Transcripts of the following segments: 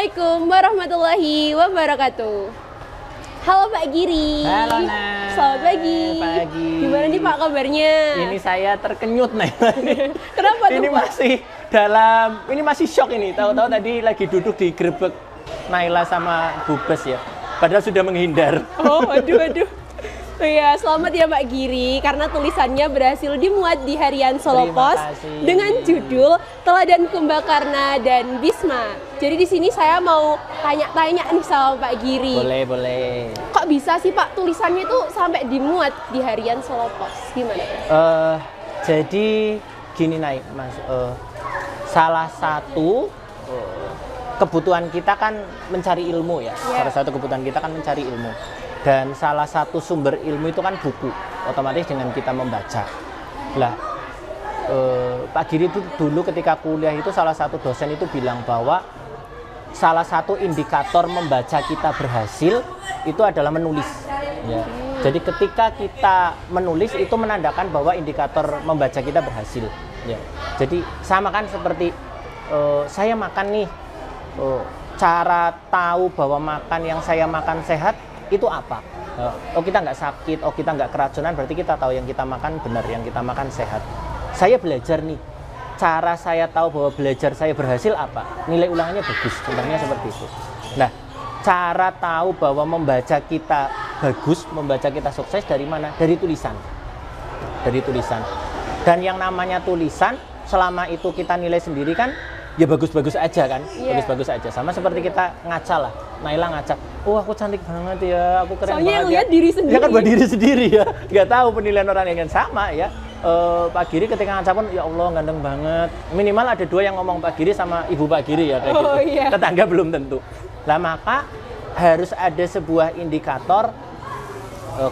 Assalamualaikum warahmatullahi wabarakatuh. Halo Pak Giri. Halo Nay. Selamat pagi. Pagi. Gimana nih Pak kabarnya? Ini saya terkenyut Nay. Kenapa tuh Ini Pak? masih shock ini. Tahu-tahu tadi lagi duduk di gerbek Naila sama Bubes ya. Padahal sudah menghindar. Oh, aduh. Oh ya, selamat ya Pak Giri karena tulisannya berhasil dimuat di harian Solo Terima Pos kasih. dengan judul Teladan Kumbakarna dan Bisma. Jadi di sini saya mau tanya-tanya nih sama Pak Giri. Boleh. Kok bisa sih Pak tulisannya itu sampai dimuat di harian Solo Pos? Gimana? Jadi gini Nay, Mas. Salah satu kebutuhan kita kan mencari ilmu ya. Salah satu kebutuhan kita kan mencari ilmu. Dan salah satu sumber ilmu itu kan buku. Otomatis dengan kita membaca. Lah, Pak Giri itu dulu ketika kuliah itu salah satu dosen itu bilang bahwa salah satu indikator membaca kita berhasil itu adalah menulis. Ya. Jadi ketika kita menulis itu menandakan bahwa indikator membaca kita berhasil. Ya. Jadi sama kan seperti saya makan nih. Cara tahu bahwa makan yang saya makan sehat itu apa? Oh kita nggak sakit, oh kita nggak keracunan, berarti kita tahu yang kita makan benar, yang kita makan sehat. Saya belajar nih, cara saya tahu bahwa belajar saya berhasil apa? Nilai ulangannya bagus, contohnya seperti itu. Nah, cara tahu bahwa membaca kita bagus, membaca kita sukses dari mana? Dari tulisan. Dari tulisan. Dan yang namanya tulisan, selama itu kita nilai sendiri kan, ya bagus-bagus aja kan, bagus-bagus aja. Sama seperti kita ngaca lah, Naila ngaca, oh aku cantik banget ya, aku keren Soalnya banget lihat ya. diri sendiri. Ya kan buat diri sendiri ya, nggak tahu penilaian orang yang sama ya. Pak Giri ketika ngaca pun, ya Allah ganteng banget. Minimal ada dua yang ngomong Pak Giri sama ibu Pak Giri ya kayak gitu. Iya. Tetangga belum tentu. Nah maka harus ada sebuah indikator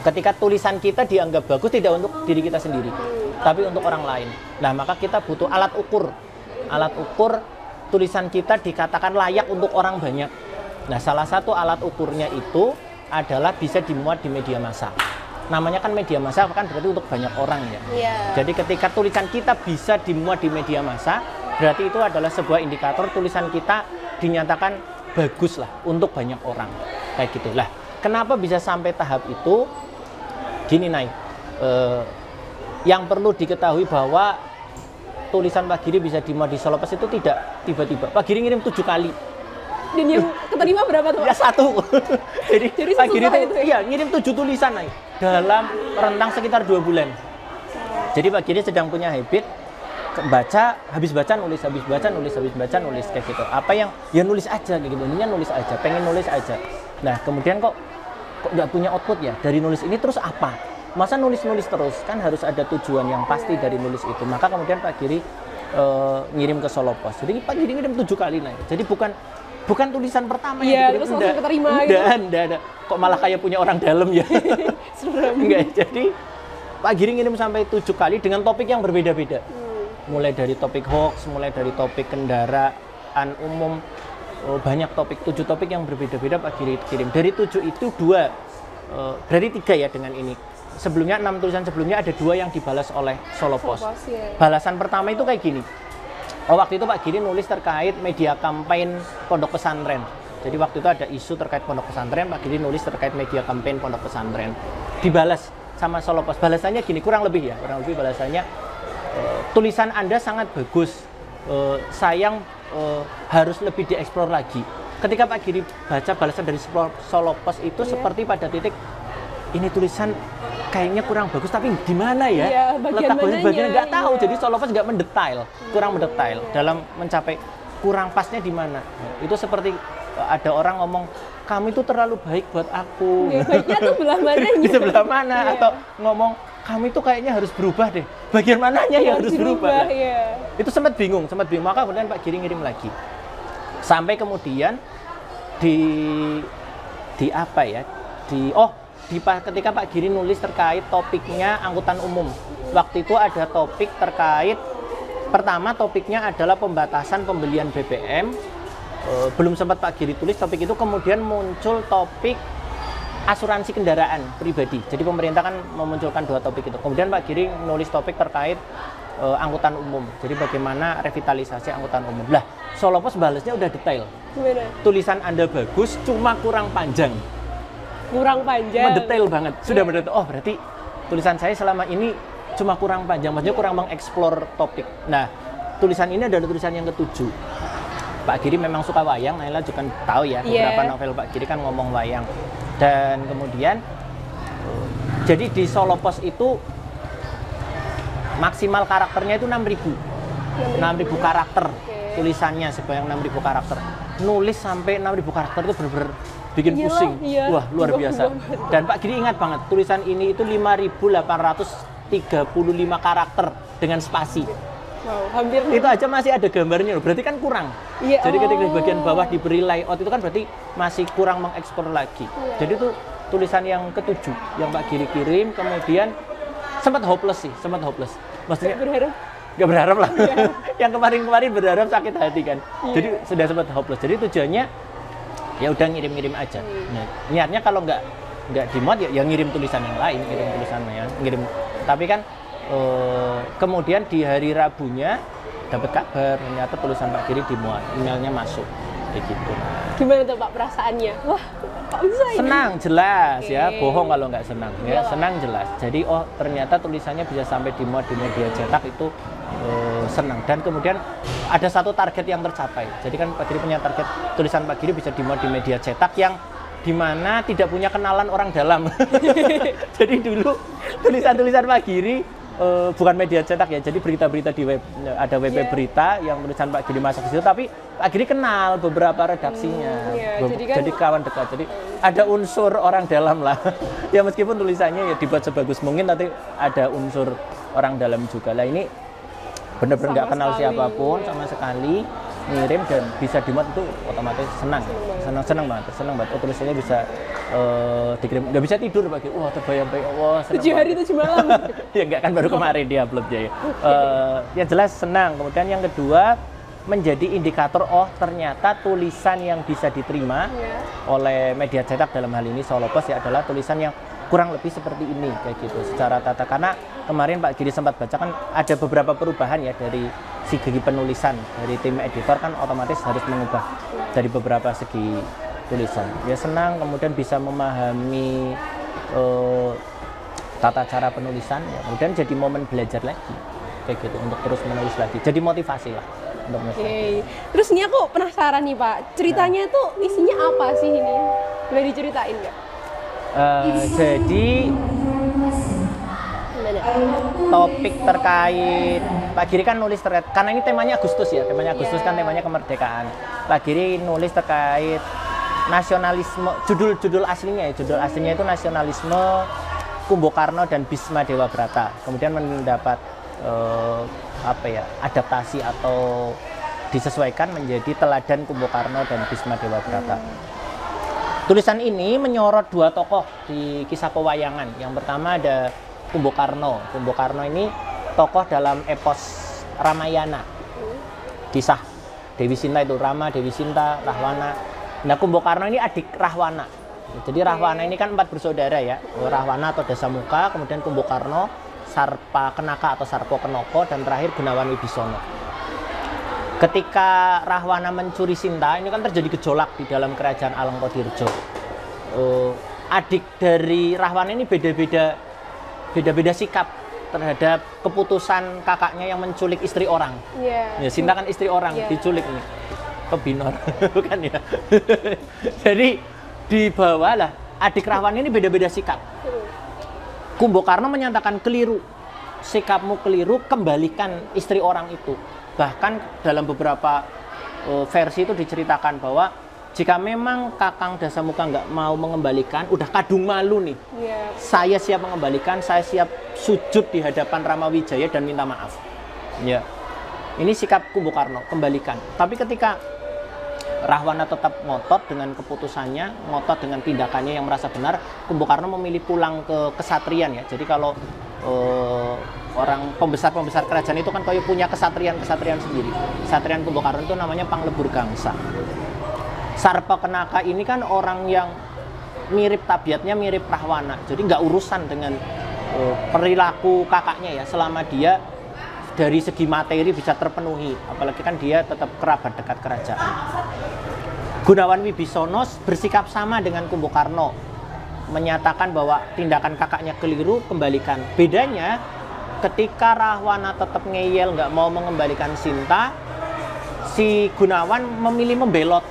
ketika tulisan kita dianggap bagus tidak untuk diri kita sendiri, tapi untuk orang lain. Nah maka kita butuh alat ukur tulisan kita dikatakan layak untuk orang banyak. Nah, salah satu alat ukurnya itu adalah bisa dimuat di media massa. Namanya kan media massa kan berarti untuk banyak orang ya. Jadi ketika tulisan kita bisa dimuat di media massa, berarti itu adalah sebuah indikator tulisan kita dinyatakan bagus lah untuk banyak orang. Kayak gitulah. Kenapa bisa sampai tahap itu? Gini Nay, yang perlu diketahui bahwa tulisan Pak Giri bisa dimuat di Solo Pos itu tidak tiba-tiba. Pak Giri ngirim 7 kali. Dan yang keterima berapa tuh? Ya 1. Jadi Pak Giri itu ya? ngirim 7 tulisan Nay, dalam rentang sekitar 2 bulan. Jadi Pak Giri sedang punya habit baca, habis baca nulis kayak gitu. Apa yang ya nulis aja gitu. Intinya nulis aja, pengen nulis aja. Nah, kemudian kok nggak punya output ya dari nulis ini, terus apa? Masa nulis-nulis terus, kan harus ada tujuan yang pasti dari nulis itu. Maka kemudian Pak Giri ngirim ke Solo Pos. Jadi Pak Giri ngirim 7 kali Nay. Jadi bukan tulisan pertama yang terus langsung keterima gitu. Enggak. Kok malah kayak punya orang dalam ya. Enggak. Jadi Pak Giri ngirim sampai 7 kali dengan topik yang berbeda-beda. Mulai dari topik hoax, mulai dari topik kendaraan umum, banyak topik, 7 topik yang berbeda-beda Pak Giri kirim. Dari 7 itu 2, dari 3 ya dengan ini. Sebelumnya 6 tulisan sebelumnya ada 2 yang dibalas oleh Solo Pos. Balasan pertama itu kayak gini. Waktu itu Pak Giri nulis terkait media campaign pondok pesantren. Jadi waktu itu ada isu terkait pondok pesantren, Pak Giri nulis terkait media campaign pondok pesantren. Dibalas sama Solo Pos. Balasannya gini, kurang lebih balasannya, tulisan Anda sangat bagus. Sayang harus lebih dieksplor lagi. Ketika Pak Giri baca balasan dari Solo Pos itu seperti pada titik, ini tulisan kayaknya kurang bagus, tapi di mana ya? Letak bagian nggak tahu. Jadi Solo Pos nggak mendetail, kurang mendetail dalam mencapai kurang pasnya di mana. Itu seperti ada orang ngomong, kamu itu terlalu baik buat aku. Baiknya tuh belah mananya? Di sebelah mana? Atau ngomong, kamu itu kayaknya harus berubah deh. Bagian mananya yang harus berubah? Itu sempat bingung. Maka kemudian Pak Giri ngirim lagi. Sampai kemudian ketika Pak Giri nulis terkait topiknya angkutan umum. Waktu itu ada topik terkait, pertama topiknya adalah pembatasan pembelian BBM. Belum sempat Pak Giri tulis topik itu, kemudian muncul topik asuransi kendaraan pribadi. Jadi pemerintah kan memunculkan 2 topik itu. Kemudian Pak Giri nulis topik terkait angkutan umum. Jadi bagaimana revitalisasi angkutan umum. Lah, Solo Pos balesnya udah detail. Gimana? Tulisan Anda bagus, cuma kurang panjang. Kurang panjang. Mendetail banget. Sudah mendetail. Oh, berarti tulisan saya selama ini cuma kurang panjang. Maksudnya kurang mengeksplor topik. Nah, tulisan ini adalah tulisan yang ke-7. Pak Giri memang suka wayang, Naila juga tahu ya, beberapa novel Pak Giri kan ngomong wayang. Dan kemudian jadi di Solo Pos itu maksimal karakternya itu 6.000 karakter. Tulisannya sebanyak 6.000 karakter. Nulis sampai 6.000 karakter itu benar-benar bikin pusing. Wah, luar biasa. Dan Pak Giri ingat banget, tulisan ini itu 5.835 karakter dengan spasi. Wow, hampir itu aja masih ada gambarnya loh, berarti kan kurang. Jadi ketika di bagian bawah diberi layout itu kan berarti masih kurang mengeksplor lagi. Jadi itu tulisan yang ke-7 yang Pak Giri kirim, kemudian sempat hopeless. Maksudnya nggak berharap lah. Yang kemarin berharap sakit hati kan. Jadi sudah sempat hopeless. Jadi tujuannya ya udah ngirim-ngirim aja. Nah, niatnya kalau nggak dimuat ya ngirim tulisan yang lain, ngirim. Tapi kan kemudian di hari Rabunya dapat kabar ternyata tulisan Pak Giri dimuat, emailnya masuk kayak gitu. Gimana tuh Pak perasaannya? Wah, kok bisa ini? Senang jelas ya, bohong kalau nggak senang ya. Senang jelas. Jadi oh ternyata tulisannya bisa sampai dimuat di media cetak itu senang. Dan kemudian ada satu target yang tercapai. Jadi kan Pak Giri punya target tulisan Pak Giri bisa dimuat di media cetak yang dimana tidak punya kenalan orang dalam. Jadi dulu tulisan-tulisan Pak Giri bukan media cetak ya, jadi berita-berita di web, ada web berita yang tulisan Pak Giri masuk di situ, tapi Pak Giri kenal beberapa redaksinya, jadi kawan dekat, jadi ada unsur orang dalam lah. Ya meskipun tulisannya ya dibuat sebagus mungkin, tapi ada unsur orang dalam juga lah. Ini benar-benar nggak kenal siapapun sama sekali, ngirim dan bisa dimuat itu otomatis senang banget. Oh tulisannya bisa dikirim, nggak bisa tidur Pak Giri. Wah terbayang-bayang, wah 7 hari 7 malam. Ya nggak kan baru kemarin dia uploadnya ya. Yang jelas senang. Kemudian yang kedua menjadi indikator oh ternyata tulisan yang bisa diterima oleh media cetak dalam hal ini Solo Pos ya adalah tulisan yang kurang lebih seperti ini kayak gitu secara tata. Karena kemarin Pak Giri sempat baca kan ada beberapa perubahan ya dari segi penulisan, dari tim editor kan otomatis harus mengubah dari beberapa segi tulisan. Ya senang, kemudian bisa memahami tata cara penulisan ya. Kemudian jadi momen belajar lagi kayak gitu untuk terus menulis lagi. Jadi motivasi lah untuk menulis lagi. Terus ini aku penasaran nih Pak, ceritanya tuh isinya apa sih ini? Boleh diceritain nggak? Jadi topik terkait Pak Giri kan nulis terkait, karena ini temanya Agustus ya, kan temanya kemerdekaan. Pak Giri nulis terkait nasionalisme, judul aslinya itu nasionalisme Kumbokarno dan Bisma Dewa Brata. Kemudian mendapat adaptasi atau disesuaikan menjadi Teladan Kumbokarno dan Bisma Dewa Brata. Tulisan ini menyorot 2 tokoh di kisah pewayangan. Yang pertama ada Kumbokarno. Kumbokarno ini tokoh dalam epos Ramayana. Kisah Dewi Sinta itu, Rama, Dewi Sinta, Rahwana. Nah, Kumbokarno ini adik Rahwana. Jadi Rahwana ini kan 4 bersaudara ya. Rahwana atau Dasamuka, kemudian Kumbokarno, Sarpa Kenaka atau Sarpo Kenoko, dan terakhir Gunawan Wibisono. Ketika Rahwana mencuri Sinta, ini kan terjadi gejolak di dalam kerajaan Alengkodirjo. Adik dari Rahwana ini beda-beda sikap terhadap keputusan kakaknya yang menculik istri orang. Ya, Sinta kan istri orang, diculik nih. Kebinor, bukan ya? Jadi dibawalah adik Rahwana ini beda-beda sikap. Kumbokarno menyatakan keliru, sikapmu keliru, kembalikan istri orang itu. Bahkan dalam beberapa versi itu diceritakan bahwa jika memang Kakang Dasamuka nggak mau mengembalikan, udah kadung malu nih. Saya siap mengembalikan, saya siap sujud di hadapan Ramawijaya dan minta maaf. Ya, ini sikap Kumbokarno, kembalikan. Tapi ketika Rahwana tetap ngotot dengan keputusannya, ngotot dengan tindakannya yang merasa benar, Kumbokarno memilih pulang ke kesatrian ya. Jadi kalau orang pembesar kerajaan itu kan kayak punya kesatrian sendiri. Kesatrian Kumbokarno itu namanya Panglebur Gangsa. Sarpa Kenaka ini kan orang yang mirip tabiatnya mirip Rahwana. Jadi nggak urusan dengan perilaku kakaknya ya, selama dia dari segi materi bisa terpenuhi, apalagi kan dia tetap kerabat dekat kerajaan. Gunawan Wibisono bersikap sama dengan Kumbakarna, menyatakan bahwa tindakan kakaknya keliru, kembalikan. Bedanya ketika Rahwana tetap ngeyel nggak mau mengembalikan Sinta, si Gunawan memilih membelot.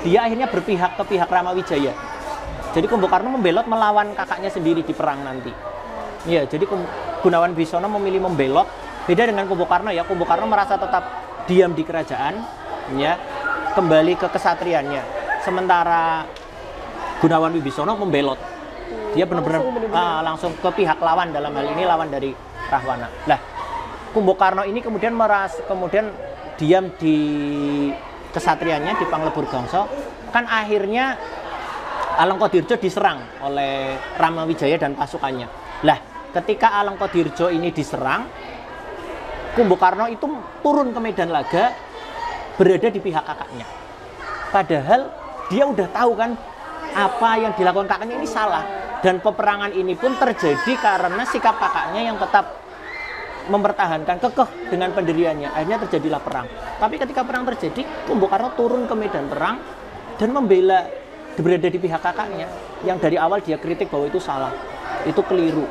Dia akhirnya berpihak ke pihak Ramawijaya. Jadi Kumbakarna membelot melawan kakaknya sendiri di perang nanti. Ya, jadi Gunawan Wibisono memilih membelot. Beda dengan Kumbakarna ya. Kumbakarna merasa tetap diam di kerajaan, ya, kembali ke kesatriannya. Sementara Gunawan Wibisono membelot. Dia benar-benar langsung ke pihak lawan, dalam hal ini lawan dari Rahwana. Lah, Kumbakarna ini kemudian diam di kesatriannya di Panglebur Gangsa. Kan akhirnya Alengkadirja diserang oleh Ramawijaya dan pasukannya. Lah, ketika Alengkadirja ini diserang, Kumbakarna itu turun ke medan laga, berada di pihak kakaknya. Padahal dia udah tahu kan apa yang dilakukan kakaknya ini salah. Dan peperangan ini pun terjadi karena sikap kakaknya yang tetap mempertahankan kekeh dengan pendiriannya. Akhirnya terjadilah perang. Tapi ketika perang terjadi, Kumbakarna turun ke medan perang dan membela, berada di pihak kakaknya yang dari awal dia kritik bahwa itu salah, itu keliru.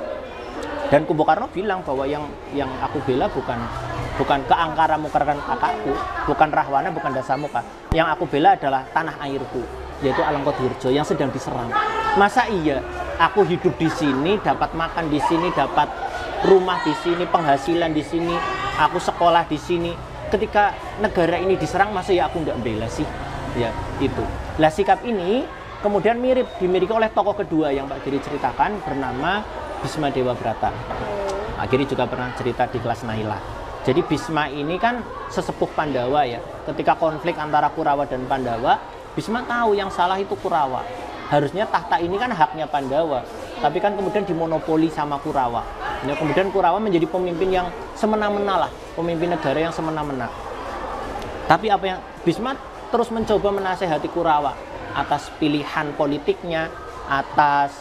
Dan Kumbakarna bilang bahwa yang aku bela bukan keangkara mukarkan kakakku, bukan Rahwana, bukan Dasamuka. Yang aku bela adalah tanah airku, yaitu Alengkadirja yang sedang diserang. Masa iya aku hidup di sini, dapat makan di sini, dapat rumah di sini, penghasilan di sini, aku sekolah di sini. Ketika negara ini diserang, masa ya aku nggak bela sih? Ya, itu. Lah, sikap ini kemudian dimiliki oleh tokoh kedua yang Pak Giri ceritakan, bernama Bisma Dewabrata. Pak Giri juga pernah cerita di kelas Naila. Jadi Bisma ini kan sesepuh Pandawa ya. Ketika konflik antara Kurawa dan Pandawa, Bisma tahu yang salah itu Kurawa. Harusnya tahta ini kan haknya Pandawa, tapi kan kemudian dimonopoli sama Kurawa. Ya, kemudian Kurawa menjadi pemimpin yang semena-mena lah, pemimpin negara yang semena-mena. Tapi apa yang Bisma terus mencoba menasehati Kurawa atas pilihan politiknya, atas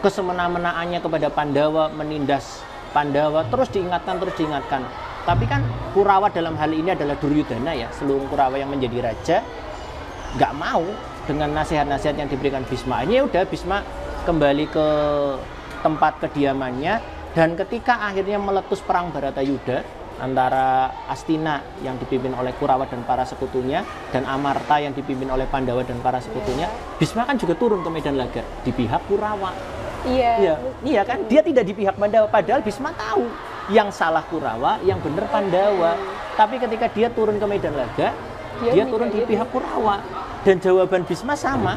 kesemena-menaannya kepada Pandawa, menindas Pandawa, terus diingatkan. Tapi kan Kurawa dalam hal ini adalah Duryudana ya, seluruh Kurawa yang menjadi raja nggak mau dengan nasihat-nasihat yang diberikan Bisma. Ini udah Bisma kembali ke tempat kediamannya, dan ketika akhirnya meletus perang Baratayuda antara Astina yang dipimpin oleh Kurawa dan para sekutunya, dan Amarta yang dipimpin oleh Pandawa dan para sekutunya, Bisma kan juga turun ke medan laga di pihak Kurawa. Iya kan, dia tidak di pihak Pandawa, padahal Bisma tahu yang salah Kurawa, yang benar Pandawa. Tapi ketika dia turun ke medan laga, dia turun di pihak Kurawa. Dan jawaban Bisma sama,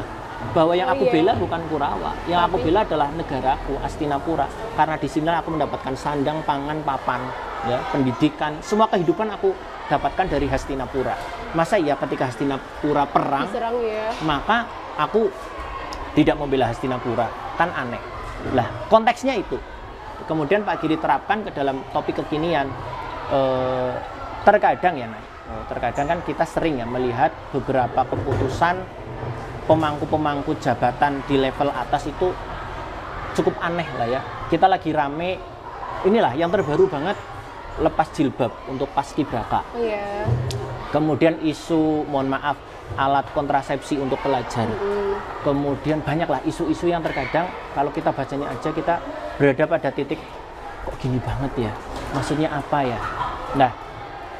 bahwa yang aku bela bukan Kurawa, yang aku bela adalah negaraku, Astinapura. Karena di sini aku mendapatkan sandang, pangan, papan, ya, pendidikan, semua kehidupan aku dapatkan dari Hastinapura. Masa iya ketika Hastinapura perang, diserang, ya, maka aku tidak membela Hastinapura? Kan aneh. Lah, konteksnya itu. Kemudian Pak Giri terapkan ke dalam topik kekinian. Terkadang ya, terkadang kan kita sering ya melihat beberapa keputusan pemangku-pemangku jabatan di level atas itu cukup aneh lah ya. Kita lagi rame, inilah yang terbaru banget, lepas jilbab untuk paskibraka. Kemudian isu, mohon maaf, alat kontrasepsi untuk pelajar. Kemudian banyaklah isu-isu yang terkadang kalau kita bacanya aja kita berada pada titik kok gini banget ya, maksudnya apa ya. Nah,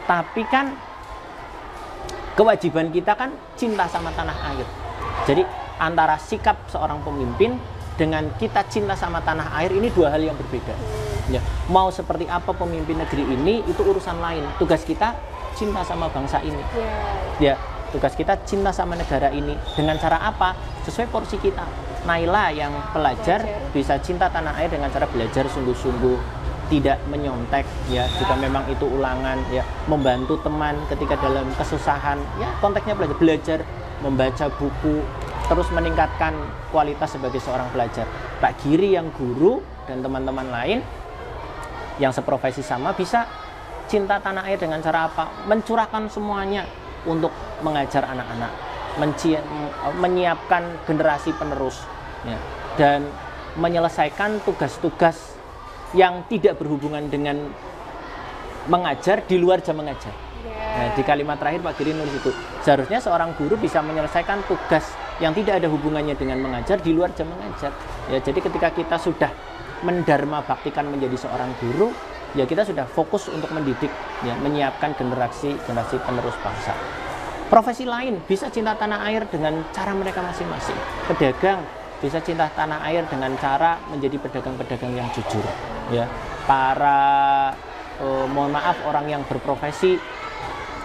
tapi kan kewajiban kita kan cinta sama tanah air. Jadi antara sikap seorang pemimpin dengan kita cinta sama tanah air, ini dua hal yang berbeda. Ya, mau seperti apa pemimpin negeri ini itu urusan lain. Tugas kita cinta sama bangsa ini. Ya, tugas kita cinta sama negara ini. Dengan cara apa? Sesuai porsi kita. Naila yang pelajar bisa cinta tanah air dengan cara belajar sungguh-sungguh, tidak menyontek, ya, jika memang itu ulangan, ya, membantu teman ketika dalam kesusahan, ya, konteksnya belajar, membaca buku, terus meningkatkan kualitas sebagai seorang pelajar. Pak Giri yang guru dan teman-teman lain yang seprofesi sama bisa cinta tanah air dengan cara apa? Mencurahkan semuanya untuk mengajar anak-anak, menyiapkan generasi penerus, ya, dan menyelesaikan tugas-tugas yang tidak berhubungan dengan mengajar di luar jam mengajar. Nah, di kalimat terakhir Pak Giri nulis itu. Seharusnya seorang guru bisa menyelesaikan tugas yang tidak ada hubungannya dengan mengajar di luar jam mengajar. Ya, jadi ketika kita sudah mendharma baktikan menjadi seorang guru, ya kita sudah fokus untuk mendidik, ya, menyiapkan generasi penerus bangsa. Profesi lain bisa cinta tanah air dengan cara mereka masing-masing. Pedagang bisa cinta tanah air dengan cara menjadi pedagang-pedagang yang jujur. Ya, para mohon maaf orang yang berprofesi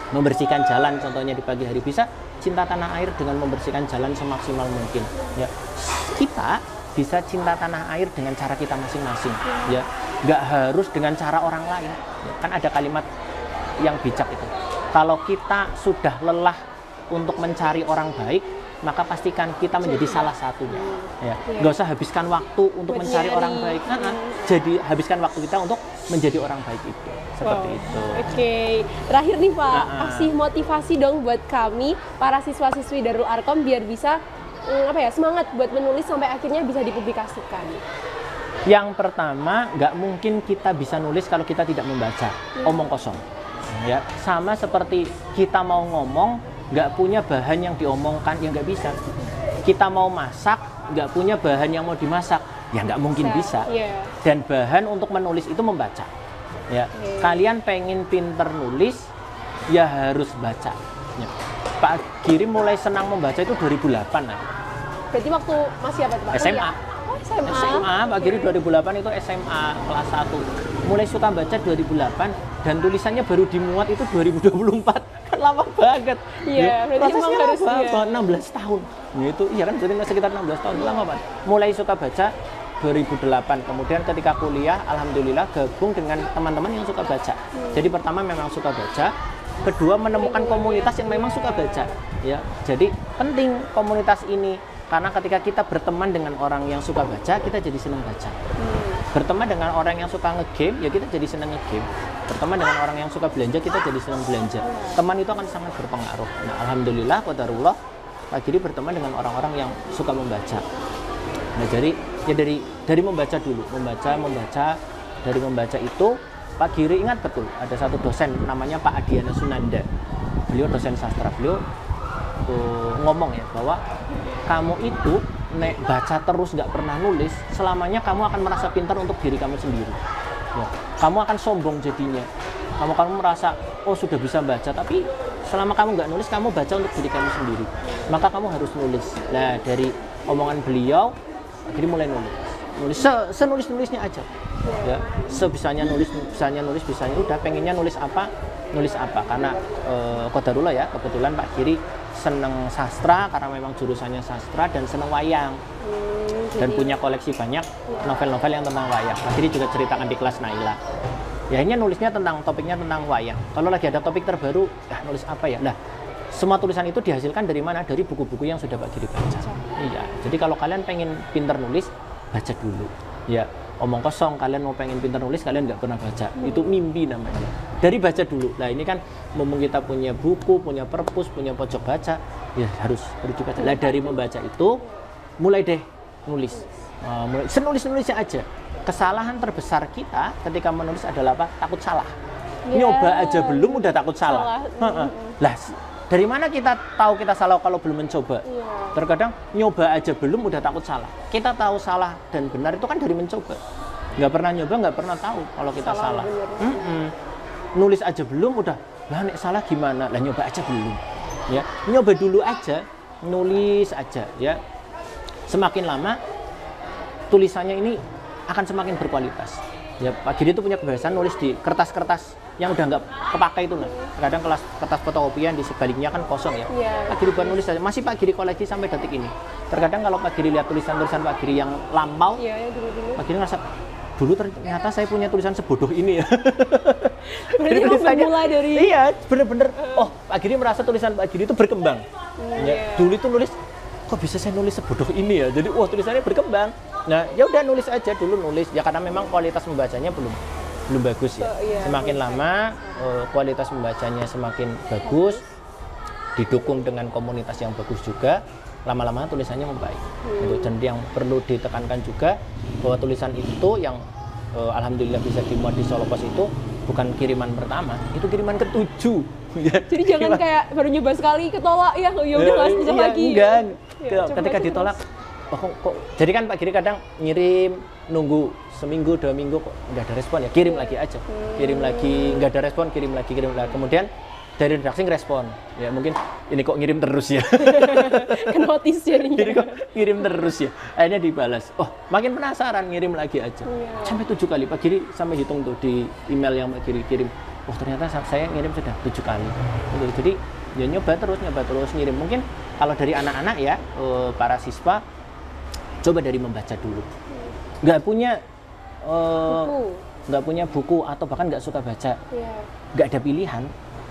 membersihkan jalan, contohnya di pagi hari, bisa cinta tanah air dengan membersihkan jalan semaksimal mungkin. Ya, kita bisa cinta tanah air dengan cara kita masing-masing. Ya, nggak harus dengan cara orang lain. Ya, kan ada kalimat yang bijak itu. Kalau kita sudah lelah untuk mencari orang baik, maka pastikan kita menjadi salah satunya. Ya, nggak usah habiskan waktu untuk mencari orang baik. Jadi habiskan waktu kita untuk menjadi orang baik itu. Seperti itu. Oke. Terakhir nih Pak, kasih motivasi dong buat kami para siswa-siswi Darul Arkom biar bisa semangat buat menulis sampai akhirnya bisa dipublikasikan. Yang pertama, nggak mungkin kita bisa nulis kalau kita tidak membaca. Omong kosong. Ya, sama seperti kita mau ngomong, nggak punya bahan yang diomongkan, ya nggak bisa. Kita mau masak, nggak punya bahan yang mau dimasak, ya nggak mungkin bisa. Dan bahan untuk menulis itu membaca. Ya, kalian pengen pinter nulis, ya harus baca. Ya. Pak Giri mulai senang membaca itu 2008 lah. Berarti waktu masih apa Pak? SMA. SMA, Pak Giri 2008 itu SMA kelas 1. Mulai suka baca 2008 dan tulisannya baru dimuat itu 2024. Kan lama banget. Iya, berarti emang harus 16 tahun. Nah, itu iya kan berarti sekitar 16 tahun, lama banget. Mulai suka baca 2008, kemudian ketika kuliah alhamdulillah gabung dengan teman-teman yang suka baca. Jadi pertama memang suka baca, kedua menemukan komunitas yang memang suka baca. Ya, jadi penting komunitas ini karena ketika kita berteman dengan orang yang suka baca, kita jadi senang baca. Berteman dengan orang yang suka nge-game, ya kita jadi senang nge-game. Berteman dengan orang yang suka belanja, kita jadi senang belanja. Teman itu akan sangat berpengaruh. Nah, alhamdulillah qadarullah Pak Giri berteman dengan orang-orang yang suka membaca. Nah, jadi ya dari membaca dulu, membaca dari membaca itu Pak Giri ingat betul ada satu dosen namanya Pak Adiana Sunanda. Beliau dosen sastra, beliau ngomong ya bahwa kamu itu nek baca terus nggak pernah nulis, selamanya kamu akan merasa pintar untuk diri kamu sendiri. Ya, kamu akan sombong jadinya. Kamu merasa oh sudah bisa baca, tapi selama kamu nggak nulis, kamu baca untuk diri kamu sendiri. Maka kamu harus nulis. Nah, dari omongan beliau akhirnya mulai nulis senulis-nulisnya aja. Ya, sebisanya nulis, bisanya udah pengennya nulis apa karena qadarullah ya, kebetulan Pak Giri seneng sastra karena memang jurusannya sastra dan seneng wayang. Dan punya koleksi banyak novel-novel yang tentang wayang. Pak Giri juga ceritakan di kelas Naila. Ya, ini nulisnya topiknya tentang wayang. Kalau lagi ada topik terbaru, nulis apa ya? Nah, semua tulisan itu dihasilkan dari mana? Dari buku-buku yang sudah Pak Giri baca. Iya. Jadi kalau kalian pengen pinter nulis, baca dulu. Ya, omong kosong. Kalian mau pengen pinter nulis, kalian nggak pernah baca. Itu mimpi namanya. Dari baca dulu. Nah, ini kan mumpung kita punya buku, punya perpus, punya pojok baca, ya harus dibaca. Nah, dari membaca itu, mulai deh nulis. Senulis-nulisnya aja. Kesalahan terbesar kita ketika menulis adalah apa? Takut salah. Nyoba aja belum udah takut salah. Lah, dari mana kita tahu kita salah kalau belum mencoba? Terkadang nyoba aja belum udah takut salah. Kita tahu salah dan benar itu kan dari mencoba. Nggak pernah nyoba, nggak pernah tahu kalau kita salah. Nulis aja belum udah, lah nek salah gimana? Lah nyoba aja belum. Ya, nyoba dulu aja, nulis aja ya. Semakin lama tulisannya ini akan semakin berkualitas. Ya, Pak Giri itu punya kebiasaan nulis di kertas-kertas yang udah nggak kepakai itu. Nah, kadang kertas fotokopian di sebaliknya kan kosong ya. Pak Giri buat nulis aja. Masih Pak Giri koleksi sampai detik ini. Terkadang kalau Pak Giri lihat tulisan-tulisan Pak Giri yang lampau, Pak Giri ngerasa dulu ternyata saya punya tulisan sebodoh ini ya. Berarti mulai dari iya, bener-bener. Oh, Pak Giri merasa tulisan Pak Giri itu berkembang. Ya, dulu itu nulis kok bisa saya nulis sebodoh ini ya. Jadi tulisannya berkembang. Nah, ya udah nulis aja dulu nulis ya karena memang kualitas membacanya belum bagus ya. Semakin lama kualitas membacanya semakin bagus, didukung dengan komunitas yang bagus juga, lama-lama tulisannya membaik. Dan yang perlu ditekankan juga bahwa tulisan itu yang alhamdulillah bisa dimuat di Solo Pos itu bukan kiriman pertama, itu kiriman ke-7. Jadi jangan kayak baru nyoba sekali ketolak ya udah nggak usah lagi. Enggak. Ya, Ketika ditolak, kok. Jadi kan Pak Giri kadang ngirim nunggu seminggu 2 minggu kok nggak ada respon ya, kirim lagi aja. Kirim lagi, nggak ada respon, kirim lagi. Kemudian dari redaksi ngerespon, ya mungkin ini kok ngirim terus ya. Kan notice jadinya. Jadi kok ngirim terus ya. Akhirnya dibalas. Oh, makin penasaran, ngirim lagi aja. Sampai 7 kali. Pak Giri sampai hitung tuh di email yang Pak Giri kirim. Oh, ternyata saya ngirim sudah 7 kali. Jadi ya nyoba terus ngirim. Mungkin kalau dari anak-anak ya, para siswa coba dari membaca dulu. Nggak punya buku atau bahkan nggak suka baca. Nggak ada pilihan.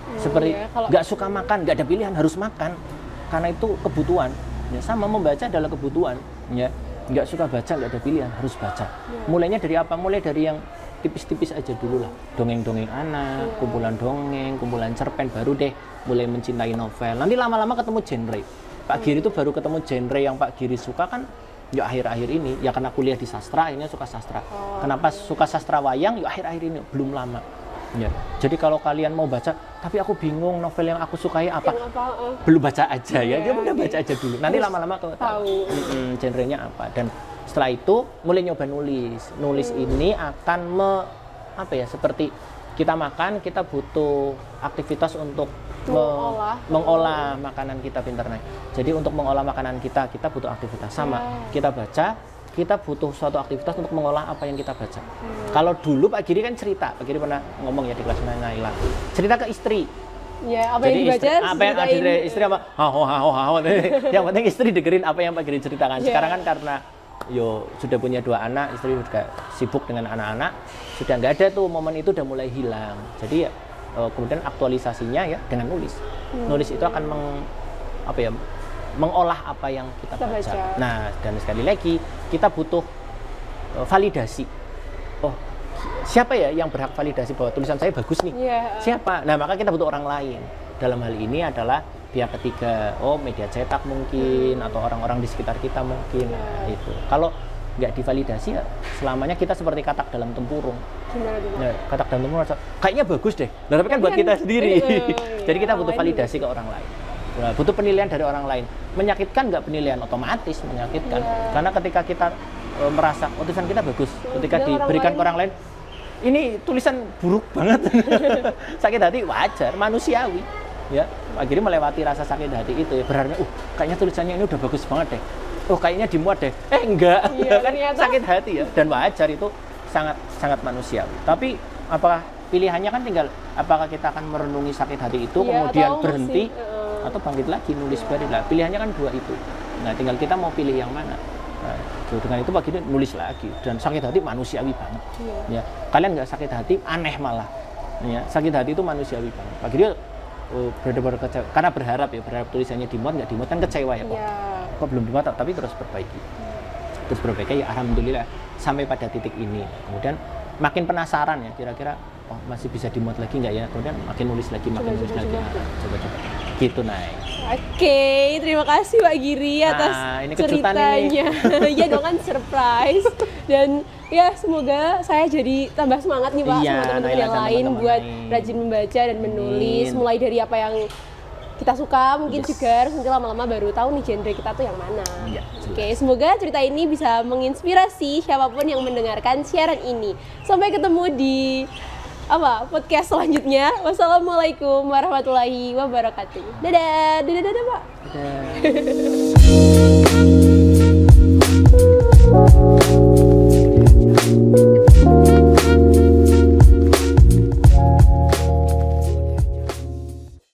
Seperti nggak suka makan, nggak ada pilihan, harus makan karena itu kebutuhan ya, sama membaca adalah kebutuhan ya, nggak suka baca nggak ada pilihan, harus baca. Mulainya dari apa? Mulai dari yang tipis-tipis aja dulu lah, dongeng-dongeng anak, kumpulan dongeng, kumpulan cerpen, baru deh mulai mencintai novel. Nanti lama-lama ketemu genre. Pak Giri itu baru ketemu genre yang Pak Giri suka kan ya akhir-akhir ini, ya karena kuliah di sastra akhirnya suka sastra. Kenapa suka sastra wayang? Ya akhir-akhir ini, belum lama. Ya. Jadi kalau kalian mau baca, tapi aku bingung novel yang aku sukai apa? Belum baca aja ya, dia udah baca aja dulu. Nanti lama-lama tahu genrenya apa. Dan setelah itu mulai nyoba nulis. Nulis ini akan seperti kita makan, kita butuh aktivitas untuk mengolah makanan kita pintar naik. Jadi untuk mengolah makanan kita butuh aktivitas sama. Kita baca, kita butuh suatu aktivitas untuk mengolah apa yang kita baca. Kalau dulu Pak Giri kan cerita, Pak Giri pernah ngomong ya di kelas Naila, cerita ke istri. Ya, apa yang dibaca? Apa yang ada istri apa? Yang penting istri dengerin apa yang Pak Giri ceritakan. Sekarang kan karena sudah punya 2 anak, istri sudah sibuk dengan anak-anak, sudah nggak ada tuh momen itu, udah mulai hilang. Jadi kemudian aktualisasinya ya dengan nulis. Nulis itu akan mengolah apa yang kita baca. Nah, dan sekali lagi kita butuh validasi. Oh, siapa ya yang berhak validasi bahwa tulisan saya bagus nih? Siapa? Nah, maka kita butuh orang lain. Dalam hal ini adalah pihak ketiga. Oh, media cetak mungkin atau orang-orang di sekitar kita mungkin. Nah, itu. Kalau nggak divalidasi ya selamanya kita seperti katak dalam tempurung. Nah, katak dalam tempurung kayaknya bagus deh. Nah, tapi kan buat kita sendiri. Jadi kita butuh validasi ke orang lain. Nah, butuh penilaian dari orang lain. Menyakitkan nggak penilaian? Otomatis menyakitkan. Karena ketika kita merasa tulisan kita bagus, ketika diberikan ke orang lain, ini tulisan buruk banget. Sakit hati wajar, manusiawi. Ya, Pak Giri melewati rasa sakit hati itu ya. Berharapnya, kayaknya tulisannya ini udah bagus banget deh. Kayaknya dimuat deh. Enggak, kan sakit hati ya. Dan wajar, itu sangat manusiawi. Tapi apakah pilihannya kan tinggal apakah kita akan merenungi sakit hati itu kemudian berhenti atau bangkit lagi nulis balik lah. Pilihannya kan 2 itu. Nah, tinggal kita mau pilih yang mana. Nah, dengan itu Pak Giri nulis lagi dan sakit hati manusiawi banget. Ya, kalian nggak sakit hati aneh malah. Ya, sakit hati itu manusiawi banget. Pak Giri benar-benar kecewa karena berharap tulisannya dimuat, nggak dimuat kan kecewa ya kok belum dimuat, tapi terus perbaiki ya, alhamdulillah sampai pada titik ini. Kemudian makin penasaran ya, kira-kira masih bisa dimuat lagi nggak ya, kemudian makin nulis lagi coba gitu. Oke, terima kasih Pak Giri atas ini ceritanya. Ya dong, kan surprise. Dan ya semoga saya jadi tambah semangat nih Pak sama teman-teman yang lain buat rajin membaca dan menulis. Mulai dari apa yang kita suka mungkin juga nanti lama-lama baru tahu nih genre kita tuh yang mana. Oke, semoga cerita ini bisa menginspirasi siapapun yang mendengarkan siaran ini. Sampai ketemu di podcast selanjutnya. Wassalamualaikum warahmatullahi wabarakatuh. Dadah Pak. Dadah.